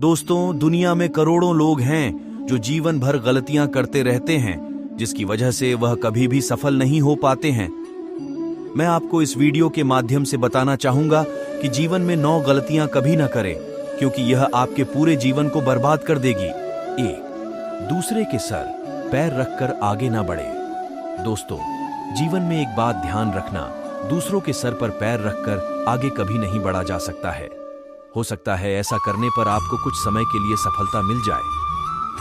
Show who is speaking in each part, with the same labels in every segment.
Speaker 1: दोस्तों, दुनिया में करोड़ों लोग हैं जो जीवन भर गलतियां करते रहते हैं, जिसकी वजह से वह कभी भी सफल नहीं हो पाते हैं। मैं आपको इस वीडियो के माध्यम से बताना चाहूंगा कि जीवन में 9 गलतियां कभी ना करें, क्योंकि यह आपके पूरे जीवन को बर्बाद कर देगी। 1. दूसरे के सर पैर रखकर आगे ना बढ़े। दोस्तों, जीवन में एक बात ध्यान रखना, दूसरों के सर पर पैर रखकर आगे कभी नहीं बढ़ा जा सकता है। हो सकता है ऐसा करने पर आपको कुछ समय के लिए सफलता मिल जाए,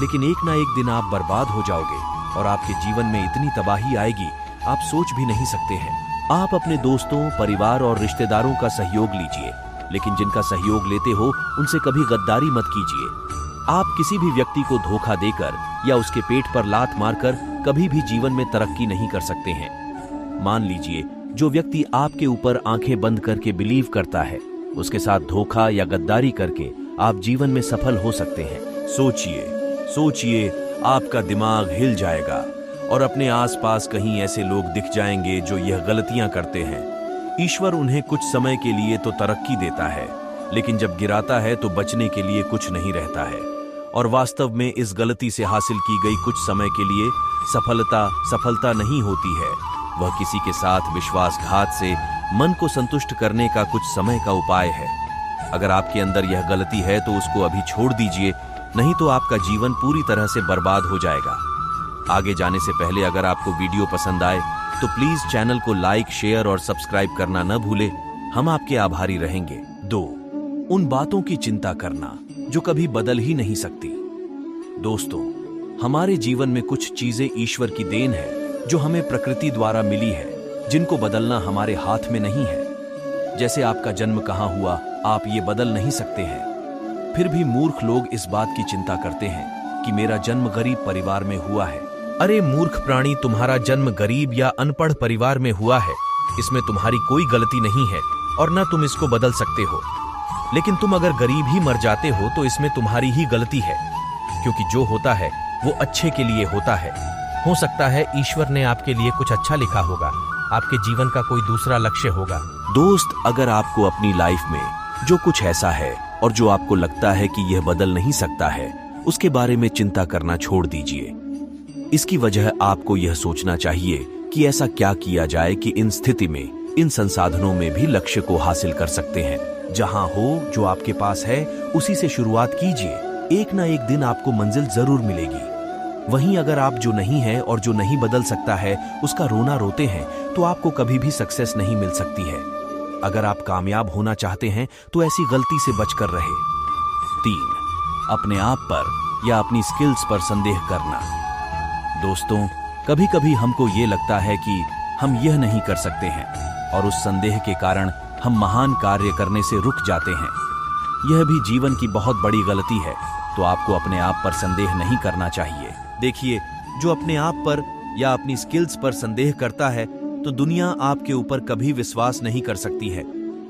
Speaker 1: लेकिन एक ना एक दिन आप बर्बाद हो जाओगे और आपके जीवन में इतनी तबाही आएगी आप सोच भी नहीं सकते हैं। आप अपने दोस्तों, परिवार और रिश्तेदारों का सहयोग लीजिए, लेकिन जिनका सहयोग लेते हो उनसे कभी गद्दारी मत कीजिए। आप किसी भी व्यक्ति को धोखा देकर या उसके पेट पर लात मारकर कभी भी जीवन में तरक्की नहीं कर सकते हैं। मान लीजिए, जो व्यक्ति आपके ऊपर आंखें बंद करके बिलीव करता है, उसके साथ धोखा या गद्दारी करके आप जीवन में सफल हो सकते हैं। सोचिए, आपका दिमाग हिल जाएगा और अपने आसपास कहीं ऐसे लोग दिख जाएंगे जो यह गलतियां करते हैं। ईश्वर उन्हें कुछ समय के लिए तो तरक्की देता है, लेकिन जब गिराता है तो बचने के लिए कुछ नहीं रहता है। और वास्तव में इस गलती से हासिल की गई कुछ समय के लिए सफलता नहीं होती है। वह किसी के साथ विश्वासघात से मन को संतुष्ट करने का कुछ समय का उपाय है। अगर आपके अंदर यह गलती है तो उसको अभी छोड़ दीजिए, नहीं तो आपका जीवन पूरी तरह से बर्बाद हो जाएगा। आगे जाने से पहले अगर आपको वीडियो पसंद आए तो प्लीज चैनल को लाइक, शेयर और सब्सक्राइब करना न भूले, हम आपके आभारी रहेंगे। 2. उन बातों की चिंता करना जो कभी बदल ही नहीं सकती। दोस्तों, हमारे जीवन में कुछ चीजें ईश्वर की देन है जो हमें प्रकृति द्वारा मिली है, जिनको बदलना हमारे हाथ में नहीं है। जैसे आपका जन्म कहाँ हुआ, आप ये बदल नहीं सकते हैं। फिर भी मूर्ख लोग इस बात की चिंता करते हैं कि मेरा जन्म गरीब परिवार में हुआ है। अरे मूर्ख प्राणी, तुम्हारा जन्म गरीब या अनपढ़ परिवार में हुआ है, इसमें तुम्हारी कोई गलती नहीं है और न तुम इसको बदल सकते हो। लेकिन तुम अगर गरीब ही मर जाते हो तो इसमें तुम्हारी ही गलती है, क्योंकि जो होता है वो अच्छे के लिए होता है। हो सकता है ईश्वर ने आपके लिए कुछ अच्छा लिखा होगा, आपके जीवन का कोई दूसरा लक्ष्य होगा। दोस्त, अगर आपको अपनी लाइफ में जो कुछ ऐसा है और जो आपको लगता है कि यह बदल नहीं सकता है, उसके बारे में चिंता करना छोड़ दीजिए। इसकी वजह आपको यह सोचना चाहिए कि ऐसा क्या किया जाए कि इन स्थिति में, इन संसाधनों में भी लक्ष्य को हासिल कर सकते हैं। जहां हो, जो आपके पास है, उसी से शुरुआत कीजिए। एक ना एक दिन आपको मंजिल जरूर मिलेगी। वहीं अगर आप जो नहीं है और जो नहीं बदल सकता है उसका रोना रोते हैं तो आपको कभी भी सक्सेस नहीं मिल सकती है। अगर आप कामयाब होना चाहते हैं तो ऐसी गलती से बचकर रहे। 3. अपने आप पर या अपनी स्किल्स पर संदेह करना। दोस्तों, कभी कभी हमको ये लगता है कि हम यह नहीं कर सकते हैं और उस संदेह के कारण हम महान कार्य करने से रुक जाते हैं। यह भी जीवन की बहुत बड़ी गलती है, तो आपको अपने आप पर संदेह नहीं करना चाहिए। देखिए, जो अपने आप पर या अपनी स्किल्स पर संदेह करता है तो दुनिया आपके ऊपर कभी विश्वास नहीं कर सकती है,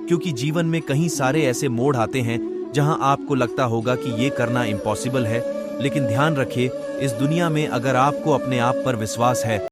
Speaker 1: क्योंकि जीवन में कई सारे ऐसे मोड़ आते हैं जहां आपको लगता होगा कि ये करना इम्पॉसिबल है। लेकिन ध्यान रखिए, इस दुनिया में अगर आपको अपने आप पर विश्वास है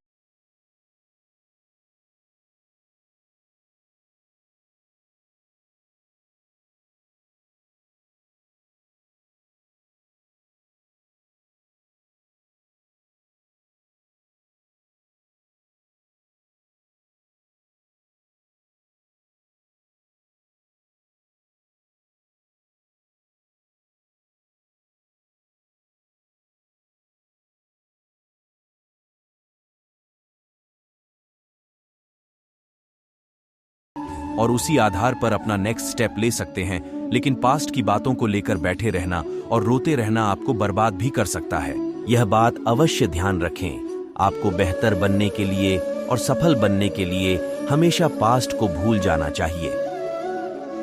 Speaker 1: और उसी आधार पर अपना नेक्स्ट स्टेप ले सकते हैं। लेकिन पास्ट की बातों को लेकर बैठे रहना और रोते रहना आपको बर्बाद भी कर सकता है। यह बात अवश्य ध्यान रखें। आपको बेहतर बनने के लिए और सफल बनने के लिए हमेशा पास्ट को भूल जाना चाहिए।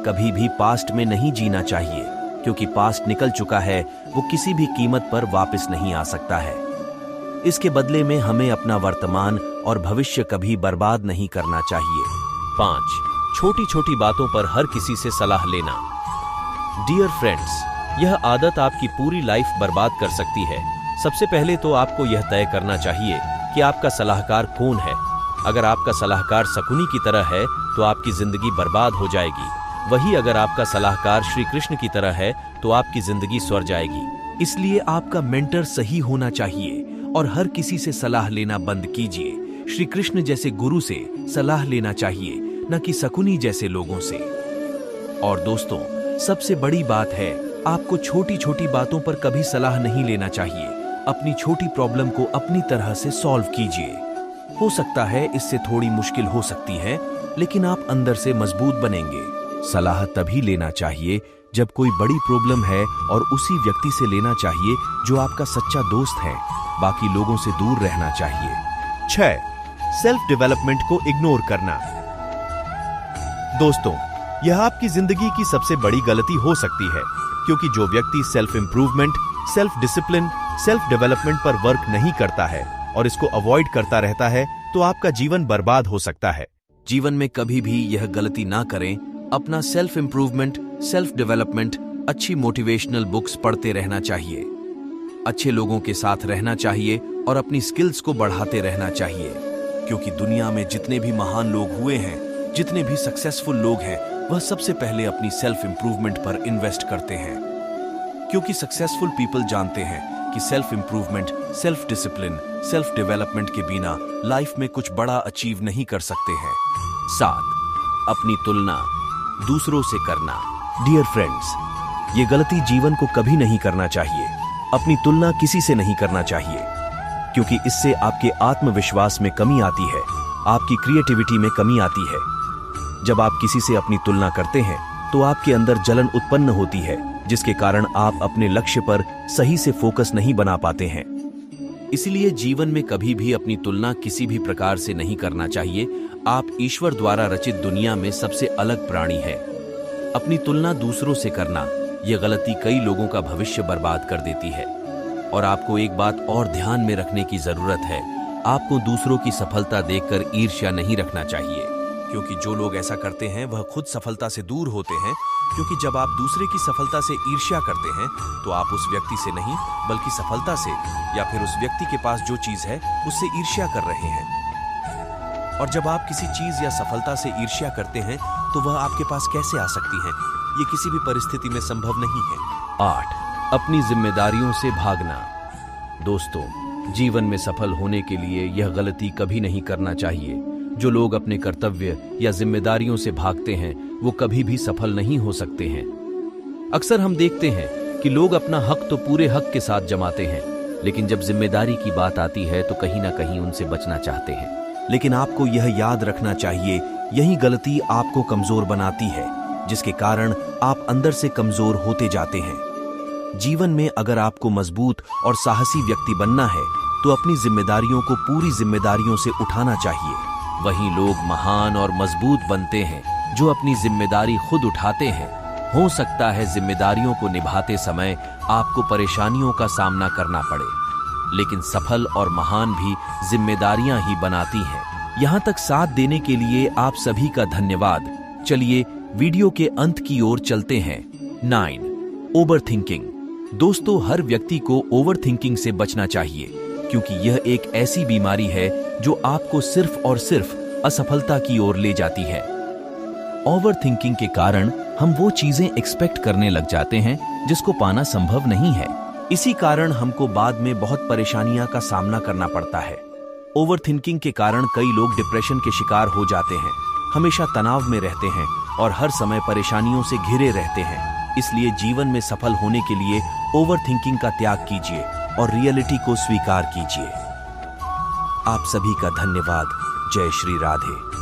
Speaker 1: कभी भी पास्ट में नहीं जीना चाहिए, क्योंकि पास्ट निकल चुका है, वो किसी भी कीमत पर वापस नहीं आ सकता है। इसके बदले में हमें अपना वर्तमान और भविष्य कभी बर्बाद नहीं करना चाहिए। 5. छोटी छोटी बातों पर हर किसी से सलाह लेना। डियर फ्रेंड्स, यह आदत आपकी पूरी लाइफ बर्बाद कर सकती है। सबसे पहले तो आपको यह तय करना चाहिए कि आपका सलाहकार कौन है। अगर आपका सलाहकार शकुनी की तरह है तो आपकी जिंदगी बर्बाद हो जाएगी। वही अगर आपका सलाहकार श्री कृष्ण की तरह है तो आपकी जिंदगी स्वर जाएगी। इसलिए आपका मेंटर सही होना चाहिए और हर किसी से सलाह लेना बंद कीजिए। श्री कृष्ण जैसे गुरु से सलाह लेना चाहिए, न कि शकुनी जैसे लोगों से। और दोस्तों, सबसे बड़ी बात है, आपको छोटी छोटी बातों पर कभी सलाह नहीं लेना चाहिए। अपनी छोटी प्रॉब्लम को अपनी तरह से सॉल्व कीजिए। हो सकता है इससे थोड़ी मुश्किल हो सकती है, लेकिन आप अंदर से मजबूत बनेंगे। सलाह तभी लेना चाहिए जब कोई बड़ी प्रॉब्लम है और उसी व्यक्ति से लेना चाहिए जो आपका सच्चा दोस्त है। बाकी लोगों से दूर रहना चाहिए। 6. सेल्फ डेवलपमेंट को इग्नोर करना। दोस्तों, यह आपकी जिंदगी की सबसे बड़ी गलती हो सकती है, क्योंकि जो व्यक्ति self improvement, self discipline, self development पर वर्क नहीं करता है और इसको अवॉइड करता रहता है, तो आपका जीवन बर्बाद हो सकता है। जीवन में कभी भी यह गलती ना करें। अपना सेल्फ इंप्रूवमेंट, सेल्फ डेवलपमेंट, अच्छी मोटिवेशनल बुक्स पढ़ते रहना चाहिए, अच्छे लोगों के साथ रहना चाहिए और अपनी स्किल्स को बढ़ाते रहना चाहिए। क्योंकि दुनिया में जितने भी महान लोग हुए हैं, जितने भी सक्सेसफुल लोग हैं, वह सबसे पहले अपनी सेल्फ इंप्रूवमेंट पर इन्वेस्ट करते हैं। क्योंकि सक्सेसफुल पीपल जानते हैं कि self improvement, self discipline, self development के बिना लाइफ में कुछ बड़ा अचीव नहीं कर सकते हैं। 7. अपनी तुलना दूसरों से करना। डियर फ्रेंड्स, ये गलती जीवन को कभी नहीं करना चाहिए। अपनी तुलना किसी से नहीं करना चाहिए, क्योंकि इससे आपके आत्मविश्वास में कमी आती है, आपकी क्रिएटिविटी में कमी आती है। जब आप किसी से अपनी तुलना करते हैं तो आपके अंदर जलन उत्पन्न होती है, जिसके कारण आप अपने लक्ष्य पर सही से फोकस नहीं बना पाते हैं। इसलिए जीवन में कभी भी अपनी तुलना किसी भी प्रकार से नहीं करना चाहिए। आप ईश्वर द्वारा रचित दुनिया में सबसे अलग प्राणी हैं। अपनी तुलना दूसरों से करना, यह गलती कई लोगों का भविष्य बर्बाद कर देती है। और आपको एक बात और ध्यान में रखने की जरूरत है, आपको दूसरों की सफलता देखकर ईर्ष्या नहीं रखना चाहिए, क्योंकि जो लोग ऐसा करते हैं वह खुद सफलता से दूर होते हैं। क्योंकि जब आप दूसरे की सफलता से ईर्ष्या करते हैं तो आप उस व्यक्ति से नहीं, बल्कि सफलता से या फिर उस व्यक्ति के पास जो चीज है उससे ईर्ष्या कर रहे हैं। और जब आप किसी चीज या सफलता से ईर्ष्या करते हैं तो वह आपके पास कैसे आ सकती है? ये किसी भी परिस्थिति में संभव नहीं है। 8. अपनी जिम्मेदारियों से भागना। दोस्तों, जीवन में सफल होने के लिए यह गलती कभी नहीं करना चाहिए। जो लोग अपने कर्तव्य या जिम्मेदारियों से भागते हैं वो कभी भी सफल नहीं हो सकते हैं। अक्सर हम देखते हैं कि लोग अपना हक तो पूरे हक के साथ जमाते हैं, लेकिन जब जिम्मेदारी की बात आती है तो कहीं ना कहीं उनसे बचना चाहते हैं। लेकिन आपको यह याद रखना चाहिए, यही गलती आपको कमजोर बनाती है, जिसके कारण आप अंदर से कमजोर होते जाते हैं। जीवन में अगर आपको मजबूत और साहसी व्यक्ति बनना है तो अपनी जिम्मेदारियों को पूरी जिम्मेदारियों से उठाना चाहिए। वही लोग महान और मजबूत बनते हैं जो अपनी जिम्मेदारी खुद उठाते हैं। हो सकता है जिम्मेदारियों को निभाते समय आपको परेशानियों का सामना करना पड़े, लेकिन सफल और महान भी जिम्मेदारियां ही बनाती हैं। यहां तक साथ देने के लिए आप सभी का धन्यवाद। चलिए वीडियो के अंत की ओर चलते हैं। 9. Over thinking. दोस्तों, हर व्यक्ति को ओवर थिंकिंग से बचना चाहिए, क्योंकि यह एक ऐसी बीमारी है जो आपको सिर्फ और सिर्फ असफलता की ओर ले जाती है। ओवर थिंकिंग के कारण हम वो चीजें एक्सपेक्ट करने लग जाते हैं जिसको पाना संभव नहीं है। इसी कारण हमको बाद में बहुत परेशानियां का सामना करना पड़ता है। ओवर थिंकिंग के कारण कई लोग डिप्रेशन के शिकार हो जाते हैं, हमेशा तनाव में रहते हैं और हर समय परेशानियों से घिरे रहते हैं। इसलिए जीवन में सफल होने के लिए ओवर थिंकिंग का त्याग कीजिए और रियलिटी को स्वीकार कीजिए। आप सभी का धन्यवाद। जय श्री राधे।